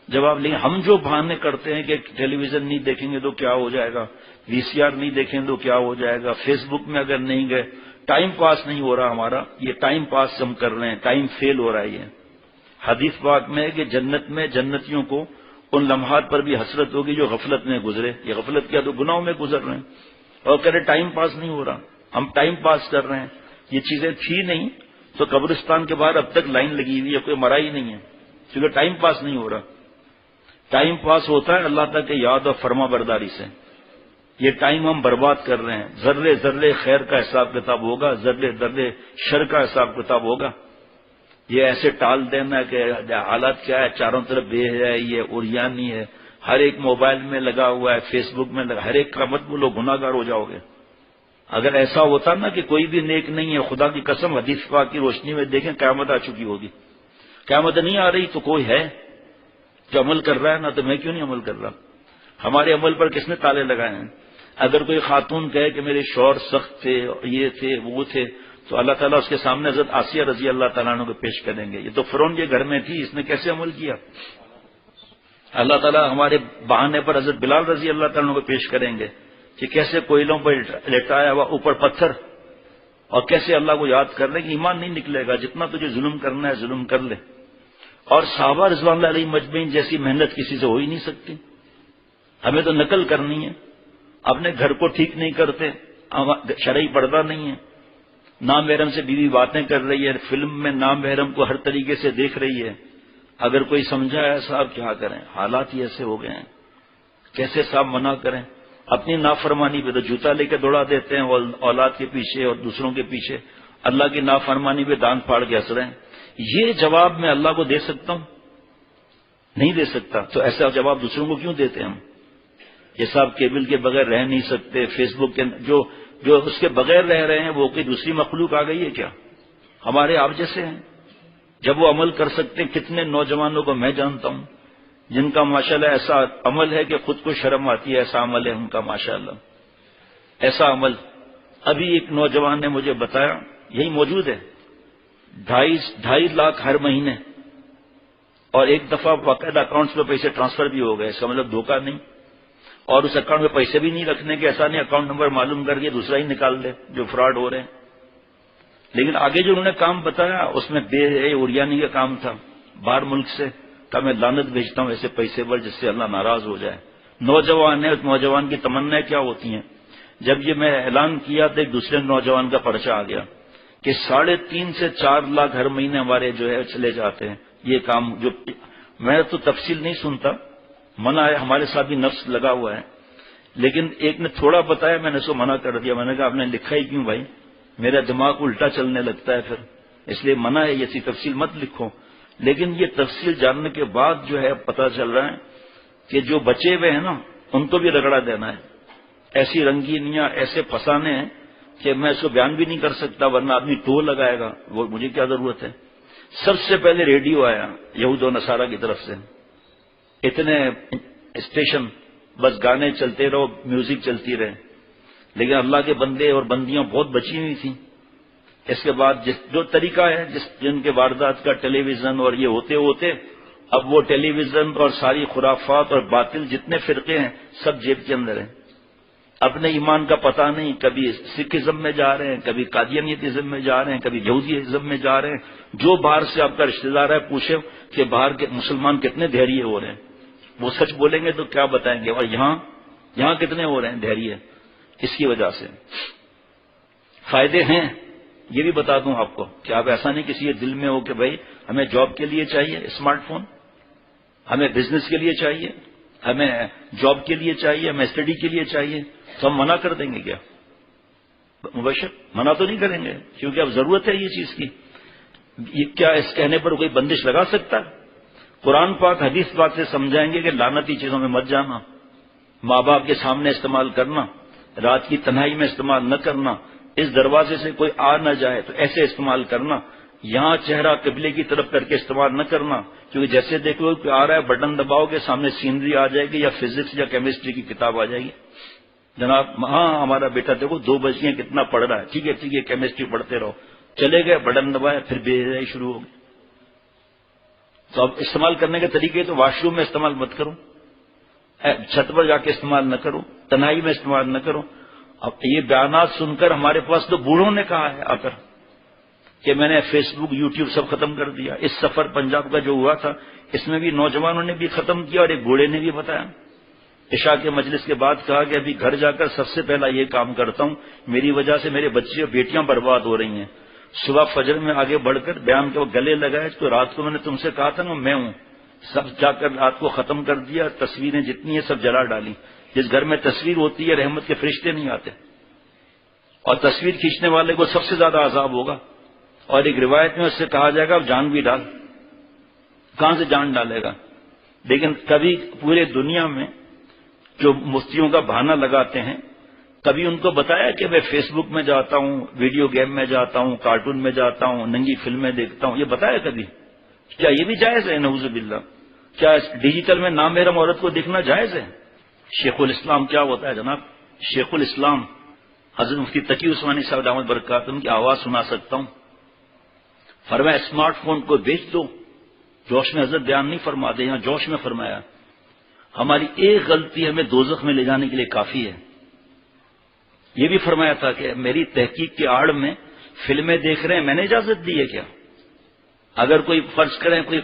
جواب لیں. ہم جو بہانے کرتے ہیں کہ ٹیلی ویژن نہیں دیکھیں گے تو کیا ہو جائے گا, وی سی آر نہیں دیکھیں تو کیا ہو جائے گا, فیس بک میں اگر نہیں گئے, ٹائم پاس نہیں ہو رہا ہمارا. یہ ٹائم پاس ہم کر رہے ہیں, ٹائم فیل ہو رہا ہے. یہ حدیث پاک میں ہے کہ جنت میں جنتیوں کو ان لمحات پر بھی حسرت ہوگی جو غفلت میں گزرے. یہ غفلت کیا تو گناہوں میں گزر رہے ہیں, اور کہہ رہے ٹائم پاس نہیں ہو رہا. ہم ٹائم پاس کر رہے ہیں. یہ چیزیں تھی نہیں تو قبرستان کے باہر اب تک لائن لگی ہوئی ہے, کوئی مرا ہی نہیں ہے, کیونکہ ٹائم پاس نہیں ہو رہا. ٹائم پاس ہوتا ہے اللہ تعالی کی یاد اور فرما برداری سے. یہ ٹائم ہم برباد کر رہے ہیں. ذرے ذرے خیر کا حساب کتاب ہوگا, ذرے ذرے شر کا حساب کتاب ہوگا. یہ ایسے ٹال دینا کہ حالات کیا ہے, چاروں طرف بے حیائی ہے, عریانی ہے, ہر ایک موبائل میں لگا ہوا ہے, فیس بک میں لگا, ہر ایک کا مت بولو, گناہ گار ہو جاؤ گے. اگر ایسا ہوتا نا کہ کوئی بھی نیک نہیں ہے, خدا کی قسم حدیث پاک کی روشنی میں دیکھیں قیامت آ چکی ہوگی. قیامت نہیں آ رہی تو کوئی ہے جو عمل کر رہا ہے نا, تو میں کیوں نہیں عمل کر رہا؟ ہمارے عمل پر کس نے تالے لگائے ہیں؟ اگر کوئی خاتون کہے کہ میرے شوہر سخت تھے, یہ تھے, وہ تھے, تو اللہ تعالیٰ اس کے سامنے حضرت آسیہ رضی اللہ تعالیٰ عنہ کو پیش کریں گے. یہ تو فرعون کے گھر میں تھی, اس نے کیسے عمل کیا؟ اللہ تعالیٰ ہمارے بہانے پر حضرت بلال رضی اللہ تعالیٰ عنہ کو پیش کریں گے کہ کیسے کوئلوں پر لٹایا ہوا اوپر پتھر, اور کیسے اللہ کو یاد کر لیں کہ ایمان نہیں نکلے گا, جتنا تجھے ظلم کرنا ہے ظلم کر لے. اور صحابہ رضوان اللہ علیہ مجمعین جیسی محنت کسی سے ہو ہی نہیں سکتی. ہمیں تو نقل کرنی ہے, اپنے گھر کو ٹھیک نہیں کرتے, شرعی پردہ نہیں ہے, نام محرم سے بیوی باتیں کر رہی ہے, فلم میں نام محرم کو ہر طریقے سے دیکھ رہی ہے. اگر کوئی سمجھا ہے صاحب کیا کریں, حالات ہی ایسے ہو گئے ہیں, کیسے صاحب منع کریں؟ اپنی نافرمانی پہ تو جوتا لے کے دوڑا دیتے ہیں, اولاد کے پیچھے اور دوسروں کے پیچھے. اللہ کی نافرمانی پہ دان پھاڑ کے ہنس رہے ہیں. یہ جواب میں اللہ کو دے سکتا ہوں؟ نہیں دے سکتا. تو ایسا جواب دوسروں کو کیوں دیتے ہم؟ یہ صاحب کیبل کے بغیر رہ نہیں سکتے, فیس بک کے جو اس کے بغیر رہ رہے ہیں وہ کوئی دوسری مخلوق آ گئی ہے کیا؟ ہمارے آپ جیسے ہیں. جب وہ عمل کر سکتے ہیں, کتنے نوجوانوں کو میں جانتا ہوں جن کا ماشاءاللہ ایسا عمل ہے کہ خود کو شرم آتی ہے. ایسا عمل ہے ان کا ماشاءاللہ, ایسا عمل. ابھی ایک نوجوان نے مجھے بتایا, یہی موجود ہے, 2.5 لاکھ ہر مہینے, اور ایک دفعہ باقاعدہ اکاؤنٹس میں پیسے ٹرانسفر بھی ہو گئے. اس کا مطلب دھوکہ نہیں, اور اس اکاؤنٹ میں پیسے بھی نہیں رکھنے کے, ایسا نہیں اکاؤنٹ نمبر معلوم کر کے دوسرا ہی نکال دے, جو فراڈ ہو رہے ہیں. لیکن آگے جو انہوں نے کام بتایا اس میں بے عریانی کا کام تھا. باہر ملک سے کہ میں لعنت بھیجتا ہوں ایسے پیسے پر جس سے اللہ ناراض ہو جائے. نوجوان ہے, اس نوجوان کی تمنا کیا ہوتی ہیں. جب یہ میں اعلان کیا تو ایک دوسرے نوجوان کا پرچہ آ گیا کہ 3.5 سے 4 لاکھ ہر مہینے ہمارے جو ہے چلے جاتے ہیں. یہ کام جو میں تو تفصیل نہیں سنتا, منع ہے, ہمارے ساتھ بھی نفس لگا ہوا ہے, لیکن ایک نے تھوڑا بتایا, میں نے اس کو منع کر دیا. میں نے کہا آپ نے لکھا ہی کیوں بھائی, میرا دماغ الٹا چلنے لگتا ہے پھر, اس لیے منع ہے, ایسی تفصیل مت لکھو. لیکن یہ تفصیل جاننے کے بعد جو ہے پتہ چل رہا ہے کہ جو بچے ہوئے ہیں نا ان کو بھی رگڑا دینا ہے. ایسی رنگینیاں, ایسے پھنسانے ہیں کہ میں اس کو بیان بھی نہیں کر سکتا, ورنہ آدمی ٹو لگائے گا. وہ مجھے کیا ضرورت ہے. سب سے پہلے ریڈیو آیا یہود و نصارہ کی طرف سے, اتنے اسٹیشن, بس گانے چلتے رہو, میوزک چلتی رہے. لیکن اللہ کے بندے اور بندیاں بہت بچی ہوئی تھیں. اس کے بعد جو طریقہ ہے جن کے واردات کا ٹیلی ویژن اور یہ ہوتے ہوتے اب وہ ٹیلی ویژن اور ساری خرافات اور باطل جتنے فرقے ہیں سب جیب کے اندر ہیں. اپنے ایمان کا پتہ نہیں, کبھی سکھزم میں جا رہے ہیں, کبھی قادیانیتزم میں جا رہے ہیں, کبھی یہودیزم میں جا رہے ہیں. جو باہر سے آپ کا رشتہ دار ہے پوچھے کہ باہر کے مسلمان کتنے دھیریے ہو رہے ہیں, وہ سچ بولیں گے تو کیا بتائیں گے, اور یہاں کتنے ہو رہے ہیں دھیریے. اس کی وجہ سے فائدے ہیں, یہ بھی بتا دوں آپ کو کہ آپ ایسا نہیں کسی کے دل میں ہو کہ بھائی ہمیں جاب کے لیے چاہیے اسمارٹ فون, ہمیں بزنس کے لیے چاہیے, ہمیں جاب کے لیے چاہیے, ہمیں اسٹڈی کے لیے چاہیے, تو ہم منع کر دیں گے کیا؟ مبشر منع تو نہیں کریں گے, کیونکہ اب ضرورت ہے یہ چیز کی. یہ کیا اس کہنے پر کوئی بندش لگا سکتا ہے؟ قرآن پاک حدیث پاک سے سمجھائیں گے کہ لعنتی چیزوں میں مت جانا, ماں باپ کے سامنے استعمال کرنا, رات کی تنہائی میں استعمال نہ کرنا, اس دروازے سے کوئی آ نہ جائے تو ایسے استعمال کرنا, یہاں چہرہ قبلے کی طرف کر کے استعمال نہ کرنا, کیونکہ جیسے دیکھ لو کہ آ رہا ہے بٹن دباؤ کے سامنے سینری آ جائے گی یا فزکس یا کیمسٹری کی کتاب آ جائے گی. جناب ہاں ہمارا بیٹا دیکھو 2 بج گئے کتنا پڑھ رہا ہے, ٹھیک ہے کیمسٹری پڑھتے رہو, چلے گئے بٹن دبایا پھر بے حیائی شروع ہو گئی. تو اب استعمال کرنے کے طریقے تو واش روم میں استعمال مت کرو، چھت پر جا کے استعمال نہ کرو، تنہائی میں استعمال نہ کرو۔ اب یہ بیانات سن کر ہمارے پاس تو بوڑھوں نے کہا ہے آ کر کہ میں نے فیس بک یوٹیوب سب ختم کر دیا۔ اس سفر پنجاب کا جو ہوا تھا اس میں بھی نوجوانوں نے بھی ختم کیا اور ایک بوڑھے نے بھی بتایا۔ عشاء کے مجلس کے بعد کہا کہ ابھی گھر جا کر سب سے پہلا یہ کام کرتا ہوں، میری وجہ سے میرے بچے اور بیٹیاں برباد ہو رہی ہیں۔ صبح فجر میں آگے بڑھ کر بیان کے وہ گلے لگائے تو رات کو میں نے تم سے کہا تھا نا میں ہوں، سب جا کر رات کو ختم کر دیا، تصویریں جتنی ہیں سب جلا ڈالی۔ جس گھر میں تصویر ہوتی ہے رحمت کے فرشتے نہیں آتے، اور تصویر کھینچنے والے کو سب سے زیادہ عذاب ہوگا۔ اور ایک روایت میں اس سے کہا جائے گا اب جان بھی ڈال، کہاں سے جان ڈالے گا؟ لیکن کبھی پورے دنیا میں جو مفتیوں کا بہانہ لگاتے ہیں، کبھی ان کو بتایا کہ میں فیس بک میں جاتا ہوں، ویڈیو گیم میں جاتا ہوں، کارٹون میں جاتا ہوں، ننگی فلمیں دیکھتا ہوں، یہ بتایا کبھی؟ کیا یہ بھی جائز ہے؟ نعوذ باللہ، کیا ڈیجیٹل میں نامحرم عورت کو دیکھنا جائز ہے؟ شیخ الاسلام کیا ہوتا ہے جناب؟ شیخ الاسلام حضرت مفتی تقی عثمانی صاحب دامت برکاتہ ان کی آواز سنا سکتا ہوں۔ فرمایا اسمارٹ فون کو بیچ دو، جوش میں حضرت بیان نہیں فرما دے، یہاں جوش میں فرمایا ہماری ایک غلطی ہمیں دوزخ میں لے جانے کے لیے کافی ہے۔ یہ بھی فرمایا تھا کہ میری تحقیق کے آڑ میں فلمیں دیکھ رہے ہیں، میں نے اجازت دی ہے کیا؟ اگر کوئی فرض کریں کوئی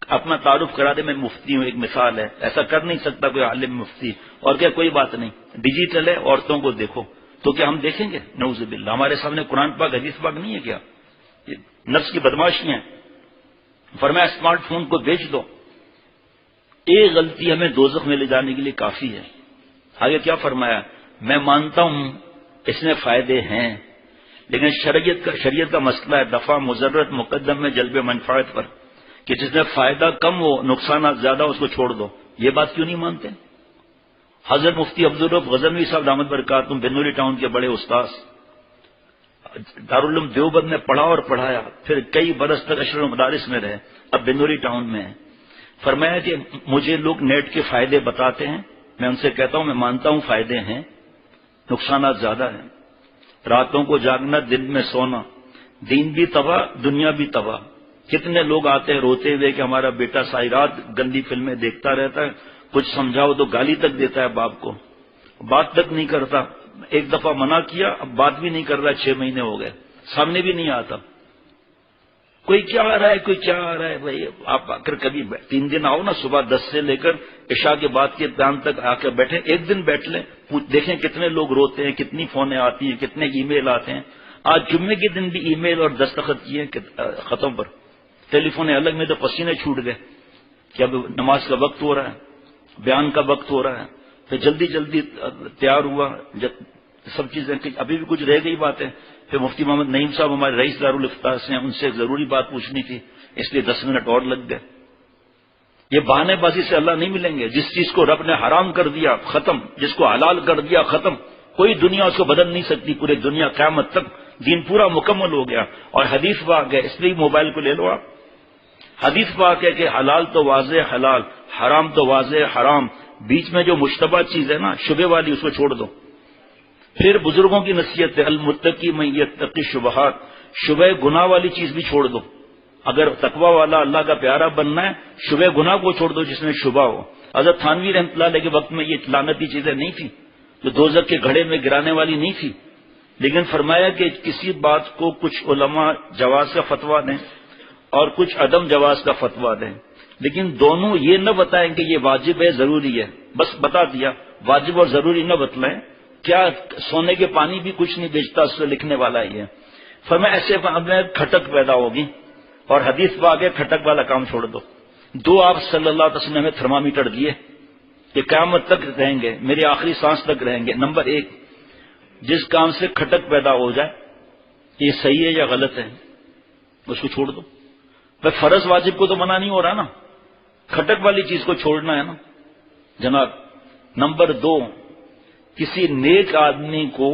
اپنا تعارف کرا دے میں مفتی ہوں، ایک مثال ہے، ایسا کر نہیں سکتا کوئی عالم مفتی، اور کیا کوئی بات نہیں، ڈیجیٹل ہے، عورتوں کو دیکھو، تو کیا ہم دیکھیں گے؟ نعوذ باللہ، ہمارے سامنے قرآن پاک حدیث پاک نہیں ہے کیا؟ یہ نفس کی بدماشیاں ہیں۔ فرمایا اسمارٹ فون کو بیچ دو، ایک غلطی ہمیں دوزخ میں لے جانے کے لیے کافی ہے۔ آگے کیا فرمایا؟ میں مانتا ہوں اس میں فائدے ہیں، لیکن شریعت کا مسئلہ ہے دفع مضرت مقدم میں جلب منفعت پر، کہ جس میں فائدہ کم ہو نقصانات زیادہ اس کو چھوڑ دو۔ یہ بات کیوں نہیں مانتے؟ حضرت مفتی عبدالرؤف غزنوی صاحب دامت برکاتہم بنوری ٹاؤن کے بڑے استاذ، دارالعلوم دیوبند میں پڑھا اور پڑھایا، پھر کئی برس تک اشرف المدارس میں رہے، اب بنوری ٹاؤن میں ہیں۔ فرمایا کہ مجھے لوگ نیٹ کے فائدے بتاتے ہیں، میں ان سے کہتا ہوں میں مانتا ہوں فائدے ہیں، نقصانات زیادہ ہیں۔ راتوں کو جاگنا، دن میں سونا، دین بھی تباہ، دنیا بھی تباہ۔ کتنے لوگ آتے ہیں روتے ہوئے کہ ہمارا بیٹا ساری رات گندی فلمیں دیکھتا رہتا ہے، کچھ سمجھاؤ تو گالی تک دیتا ہے باپ کو، بات تک نہیں کرتا۔ ایک دفعہ منع کیا، اب بات بھی نہیں کر رہا، 6 مہینے ہو گئے، سامنے بھی نہیں آتا۔ کوئی کیا آ رہا ہے، کوئی کیا آ رہا ہے؟ بھائی آپ آ کر کبھی 3 دن آؤ نا، صبح 10 سے لے کر عشاء کے بعد کے دان تک آ کر بیٹھیں، ایک دن بیٹھ لیں، دیکھیں کتنے لوگ روتے ہیں، کتنی فونیں آتی ہیں، کتنے ای میل آتے ہیں۔ آج جمعے کے دن بھی ای میل اور دستخط کیے خطوں پر، ٹیلی فون الگ میں تو پسینے چھوٹ گئے کہ اب نماز کا وقت ہو رہا ہے، بیان کا وقت ہو رہا ہے، پھر جلدی جلدی تیار ہوا، سب چیزیں ابھی بھی کچھ رہ گئی باتیں۔ پھر مفتی محمد نعیم صاحب ہمارے رئیس دارالفتاح سے ہیں، ان سے ایک ضروری بات پوچھنی تھی، اس لیے 10 منٹ اور لگ گئے۔ یہ بہانے بازی سے اللہ نہیں ملیں گے۔ جس چیز کو رب نے حرام کر دیا ختم، جس کو حلال کر دیا ختم، کوئی دنیا اس کو بدل نہیں سکتی، پورے دنیا قیامت تک دین پورا مکمل ہو گیا۔ اور حدیث پاک ہے، اس لیے موبائل کو لے لو آپ، حدیث پاک ہے کہ حلال تو واضح حلال، حرام تو واضح حرام، بیچ میں جو مشتبہ چیز ہے نا شبہ والی، اس کو چھوڑ دو۔ پھر بزرگوں کی نصیحت ہے المتقی من یتقی شبہات، شبہ گناہ والی چیز بھی چھوڑ دو۔ اگر تقوی والا اللہ کا پیارا بننا ہے، شبہ گناہ کو چھوڑ دو جس میں شبہ ہو۔ حضرت تھانوی رحمۃ اللہ علیہ کے وقت میں یہ لعنتی چیزیں نہیں تھی، جو دوزخ کے گھڑے میں گرانے والی نہیں تھی، لیکن فرمایا کہ کسی بات کو کچھ علماء جواز کا فتویٰ دیں اور کچھ عدم جواز کا فتویٰ دیں، لیکن دونوں یہ نہ بتائیں کہ یہ واجب ہے ضروری ہے، بس بتا دیا واجب اور ضروری نہ بتلائیں۔ کیا سونے کے پانی بھی کچھ نہیں بیچتا، اس سے لکھنے والا ہی ہے۔ فرمایا ایسے میں کھٹک پیدا ہوگی، اور حدیث پاک ہے کھٹک والا کام چھوڑ دو۔ 2 آپ صلی اللہ علیہ وسلم نے تھرمامیٹر دیے کہ قیامت تک رہیں گے، میری آخری سانس تک رہیں گے۔ نمبر 1، جس کام سے کھٹک پیدا ہو جائے یہ صحیح ہے یا غلط ہے، اس کو چھوڑ دو۔ بھائی فرض واجب کو تو منع نہیں ہو رہا نا، کھٹک والی چیز کو چھوڑنا ہے نا جناب۔ نمبر 2، کسی نیک آدمی کو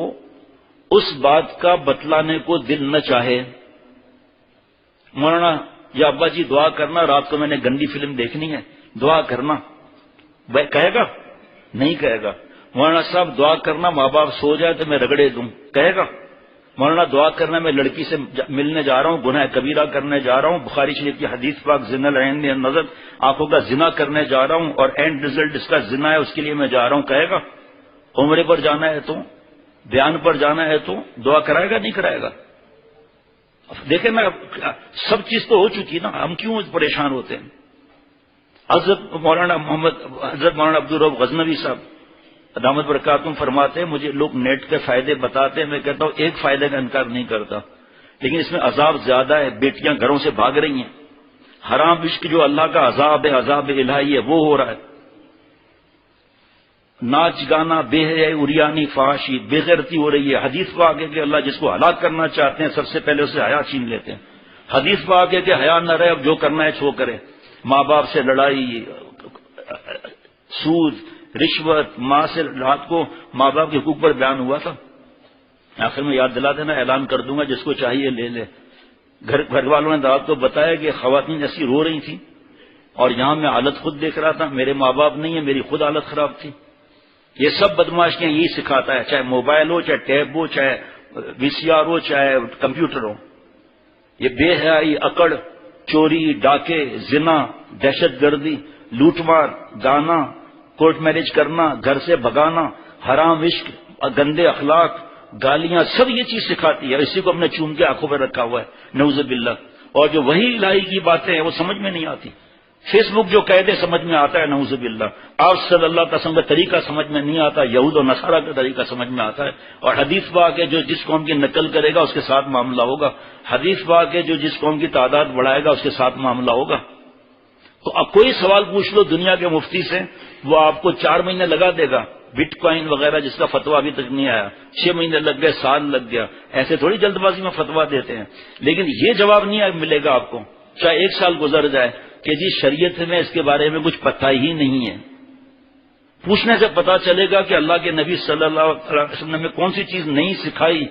اس بات کا بتلانے کو دل نہ چاہے، مولانا یا ابا جی دعا کرنا، رات کو میں نے گندی فلم دیکھنی ہے، دعا کرنا، کہے گا؟ نہیں کہے گا۔ مولانا صاحب دعا کرنا، ماں باپ سو جائے تو میں رگڑے دوں، کہے گا؟ مولانا دعا کرنا میں لڑکی سے ملنے جا رہا ہوں، گناہ کبیرہ کرنے جا رہا ہوں، بخاری شریف کی حدیث پاک زنا العین نظر، آنکھوں کا زنا کرنے جا رہا ہوں اور اینڈ رزلٹ اس کا زنا ہے، اس کے لیے میں جا رہا ہوں، کہے گا؟ عمرے پر جانا ہے تو، بیان پر جانا ہے تو دعا کرائے گا نہیں کرائے گا؟ دیکھیں نا، سب چیز تو ہو چکی نا، ہم کیوں پریشان ہوتے ہیں؟ حضرت مولانا عبد الرؤف غزنوی صاحب دامت برکاتہم فرماتے ہیں مجھے لوگ نیٹ کے فائدے بتاتے ہیں، میں کہتا ہوں ایک فائدے کا انکار نہیں کرتا، لیکن اس میں عذاب زیادہ ہے، بیٹیاں گھروں سے بھاگ رہی ہیں، حرام عشق جو اللہ کا عذاب ہے، عذاب الہی ہے، وہ ہو رہا ہے، ناچ گانا، بے حیائی، اریانی، فحاشی، بے غیرتی ہو رہی ہے۔ حدیث پاک ہے کہ اللہ جس کو ہلاک کرنا چاہتے ہیں سب سے پہلے اسے حیا چھین لیتے ہیں۔ حدیث پاک ہے کہ حیا نہ رہے، اب جو کرنا ہے چھو کرے، ماں باپ سے لڑائی، سود، رشوت، ماں سے رات کو ماں باپ کے حقوق پر بیان ہوا تھا، آخر میں یاد دلا دینا، اعلان کر دوں گا، جس کو چاہیے لے لے۔ گھر والوں نے رات کو بتایا کہ خواتین ایسی رو رہی تھیں اور یہاں میں حالت خود دیکھ رہا تھا، میرے ماں باپ نہیں ہیں، میری خود حالت خراب تھی۔ یہ سب بدماشیاں یہی سکھاتا ہے، چاہے موبائل ہو، چاہے ٹیب ہو، چاہے وی سی آر ہو، چاہے کمپیوٹر ہو۔ یہ بے حیائی، اکڑ، چوری، ڈاکے، زنا، دہشت گردی، لوٹ مار، گانا، کورٹ میرج کرنا، گھر سے بھگانا، حرام عشق، گندے اخلاق، گالیاں، سب یہ چیز سکھاتی ہے، اسی کو ہم نے چوم کے آنکھوں پہ رکھا ہوا ہے، نعوذ باللہ۔ اور جو وہی الہی کی باتیں ہیں وہ سمجھ میں نہیں آتی، فیس بک جو قید ہے سمجھ میں آتا ہے، نعوذ باللہ۔ آپ صلی اللہ علیہ وسلم کا طریقہ سمجھ میں نہیں آتا، یہود و نصارہ کا طریقہ سمجھ میں آتا ہے۔ اور حدیث پاک ہے جو جس قوم کی نقل کرے گا اس کے ساتھ معاملہ ہوگا، حدیث پاک ہے جو جس قوم کی تعداد بڑھائے گا اس کے ساتھ معاملہ ہوگا۔ تو اب کوئی سوال پوچھ لو دنیا کے مفتی سے، وہ آپ کو 4 مہینے لگا دے گا، بٹ کوائن وغیرہ جس کا فتویٰ ابھی تک نہیں آیا، 6 مہینے لگ گئے، سال لگ گیا، ایسے تھوڑی جلد بازی میں فتویٰ دیتے ہیں۔ لیکن یہ جواب نہیں ملے گا آپ کو، چاہے 1 سال گزر جائے، کہ جی شریعت میں اس کے بارے میں کچھ پتہ ہی نہیں ہے۔ پوچھنے سے پتا چلے گا کہ اللہ کے نبی صلی اللہ علیہ وسلم نے کون سی چیز نہیں سکھائی،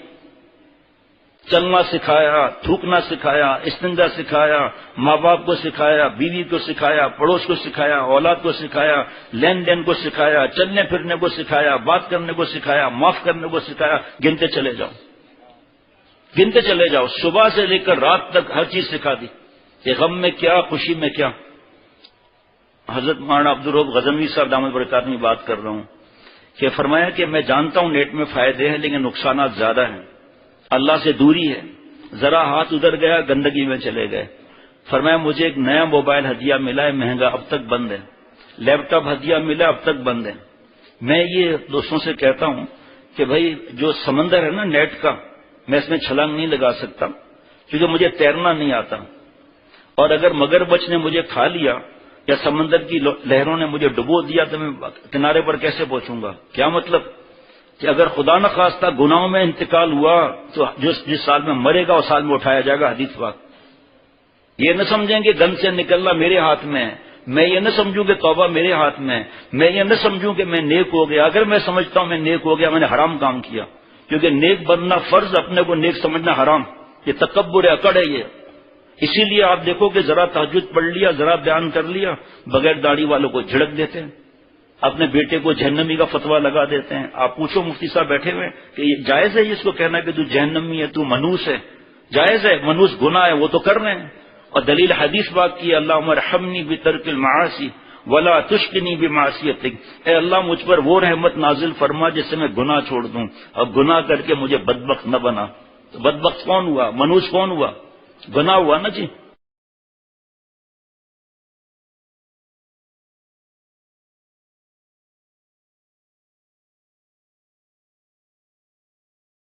چلنا سکھایا، تھوکنا سکھایا، استنجا سکھایا، ماں باپ کو سکھایا، بیوی کو سکھایا، پڑوس کو سکھایا، اولاد کو سکھایا، لین دین کو سکھایا، چلنے پھرنے کو سکھایا، بات کرنے کو سکھایا، معاف کرنے کو سکھایا، گنتے چلے جاؤ، گنتے چلے جاؤ، صبح سے لے کر رات تک ہر چیز سکھا دی، کہ غم میں کیا، خوشی میں کیا۔ حضرت مولانا عبد الرؤف غزنوی صاحب دامت برکاتہم کی بات کر رہا ہوں کہ فرمایا کہ میں جانتا ہوں نیٹ میں فائدے ہیں لیکن نقصانات زیادہ ہیں، اللہ سے دوری ہے، ذرا ہاتھ ادھر گیا گندگی میں چلے گئے۔ فرمایا مجھے ایک نیا موبائل ہدیہ ملا ہے، مہنگا، اب تک بند ہے، لیپ ٹاپ ہدیہ ملا، اب تک بند ہے۔ میں یہ دوستوں سے کہتا ہوں کہ بھائی جو سمندر ہے نا نیٹ کا، میں اس میں چھلانگ نہیں لگا سکتا کیونکہ مجھے تیرنا نہیں آتا، اور اگر مگرمچھ نے مجھے کھا لیا یا سمندر کی لہروں نے مجھے ڈبو دیا تو میں کنارے پر کیسے پہنچوں گا؟ کیا مطلب کہ اگر خدا نہ خواستہ گناہوں میں انتقال ہوا تو جس سال میں مرے گا اس سال میں اٹھایا جائے گا، حدیث پاک۔ یہ نہ سمجھیں کہ گن سے نکلنا میرے ہاتھ میں ہے، میں یہ نہ سمجھوں کہ توبہ میرے ہاتھ میں ہے، میں یہ نہ سمجھوں کہ میں نیک ہو گیا۔ اگر میں سمجھتا ہوں میں نیک ہو گیا، میں نے حرام کام کیا، کیونکہ نیک بننا فرض، اپنے کو نیک سمجھنا حرام، یہ تکبر ہے، اکڑ ہے یہ۔ اسی لیے آپ دیکھو کہ ذرا تہجد پڑھ لیا، ذرا بیان کر لیا، بغیر داڑھی والوں کو جھڑک دیتے ہیں، اپنے بیٹے کو جہنمی کا فتویٰ لگا دیتے ہیں۔ آپ پوچھو مفتی صاحب بیٹھے ہوئے کہ یہ جائز ہے اس کو کہنا کہ تو جہنمی ہے، تو منوس ہے؟ جائز ہے، منوس گناہ ہے، وہ تو کر رہے ہیں۔ اور دلیل حدیث پاک کی، اللہم ارحمنی بترک المعاصی ولا تشقنی بمعصیتک، اے اللہ مجھ پر وہ رحمت نازل فرما جس سے میں گناہ چھوڑ دوں، اور گناہ کر کے مجھے بدبخت نہ بنا۔ تو بدبخت کون ہوا؟ منوس کون ہوا؟ گناہ ہوا نا جی۔